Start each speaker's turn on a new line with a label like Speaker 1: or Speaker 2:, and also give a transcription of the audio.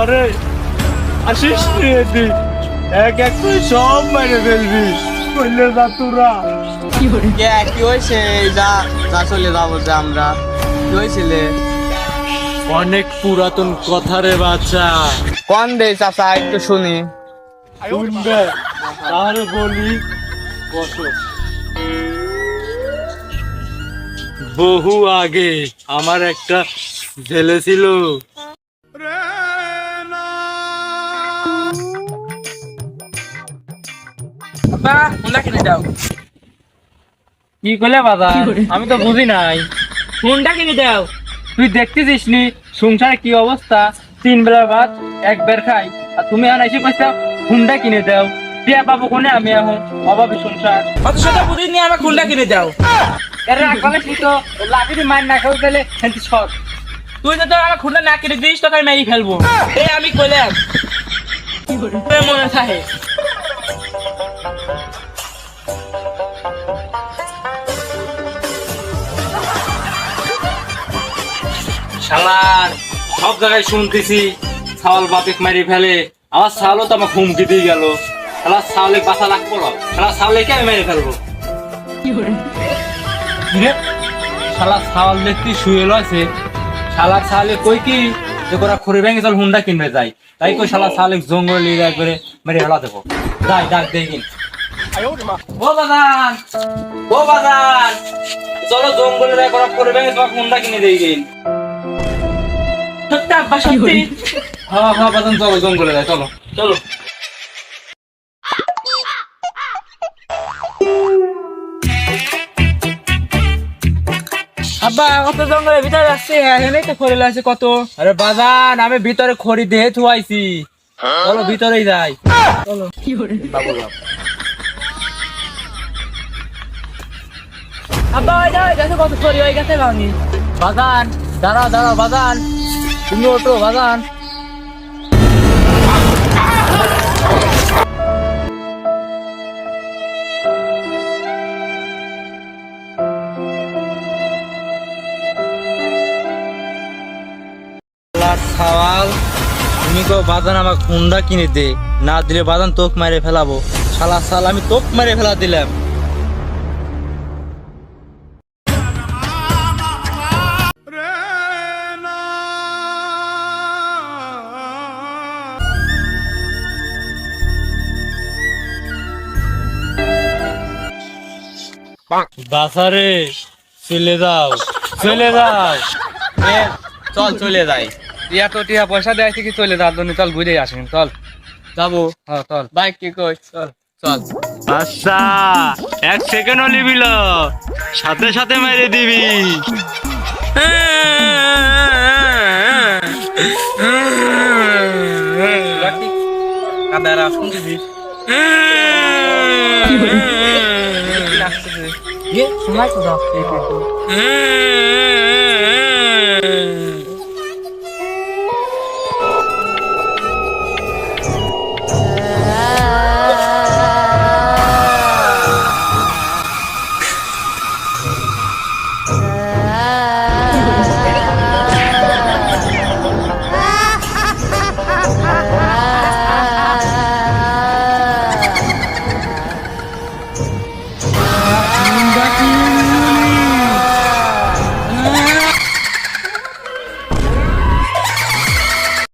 Speaker 1: ঘরে আসিস নি, এক এক করে সব মেরে ফেলবি, বললে যা তোরা।
Speaker 2: কি হয়েছে? যা যা চলে যাবো যে আমরা। কি হয়েছিল?
Speaker 1: অনেক পুরাতন কথা রে বাচ্চা,
Speaker 2: কোন দে চাচা একটু শুনি।
Speaker 1: শুনবে? তাহলে বলি, বসো। বহু আগে আমার একটা ছেলে ছিল।
Speaker 2: কিনে দাও।
Speaker 1: কি করলে বাজার? আমি তো বুঝি নাই।
Speaker 2: ফোনটা কিনে দাও।
Speaker 1: তুই দেখতেছিস নি সংসারে কি অবস্থা? 3 বেলা ভাত 1 বের খাই, আর তুমি এখন এসে কইছো হুন্ডা কিনে দাও। টিয়া পাবো কোনে? আমি এখন অভাবী সংসার।
Speaker 2: অত সেটা বুঝি নি, আমার ফোনটা কিনে দাও।
Speaker 1: এর রাখালে কি তো লাভিতে মার না খাও গেলে হেন্তি সর।
Speaker 2: তুই যদি আমার খুঁড়া না কিনে দিস তোকে মেরে ফেলবো। এই আমি কইলাম মনে থাকে।
Speaker 1: শালার সব জায়গায় শুনতেছি ছাওয়াল বাপেক মারি ফেলে, আমার ছাওয়ালও তো আমার হুমকি দিয়ে গেল। শালা ছাওয়ালে বাঁচা লাগবো না, শালা ছাওয়ালেকে আমি মেরে ফেলবো। কিরে শালা ছাওয়াল দেখতে শুয়ে আছে, শালা ছাওয়ালে কই কি যে ওরা খড়ি ভেঙে চল হুন্ডা কিনবে যাই, তাই কই শালা ছাওয়ালে জঙ্গলে লিয়ে একবারে মেরে ফেলা দেবো। যাই ডাক দেখিন। ও বাজান, ও বাজান, চলো জঙ্গলে যাই, ওরা খড়ি ভেঙে তোমাকে হুন্ডা কিনে দেই দিন।
Speaker 2: সত্যি আব্বা সত্যি?
Speaker 1: হ্যাঁ হ্যাঁ বাজান, চলো জঙ্গলে যাই, চলো চলো।
Speaker 2: আব্বা কত জঙ্গলের ভিতরে যাচ্ছে, এখানেই তো খড়ি আছে কত।
Speaker 1: আরে বাজান, আমি ভিতরে খড়ি দিয়ে থুয়াইছি, চলো ভিতরেই যাই।
Speaker 2: চলো। আব্বা ওই যাও, গেছে কত খড়ি হয়ে গেছে ভাঙি।
Speaker 1: বাজান দাঁড়াও দাঁড়াও, বাজান তুমি ওঠো বাজান। সওয়াল তুমি তো বাজান আমাকে হুন্ডা কিনে দে, না দিলে বাজান তোক মেরে ফেলাবো। শালা শালা আমি তোক মেরে ফেলা দিলাম। বাসারে চলে যাও, চলে যাও।
Speaker 2: চল চলে যাই।
Speaker 1: টিয়া তো টিয়া পয়সা দেয় কি চলে যাও, চল ঘুরে আসেন, চল যাবো। হ্যাঁ চল।
Speaker 2: বাইক কি কই?
Speaker 1: চল
Speaker 2: চল।
Speaker 1: আচ্ছা, 1 সেকেন্ডও নিবি না, সাথে সাথে মেরে দিবি।
Speaker 2: কাদারা শুনছিস? শোনাই তো দাও।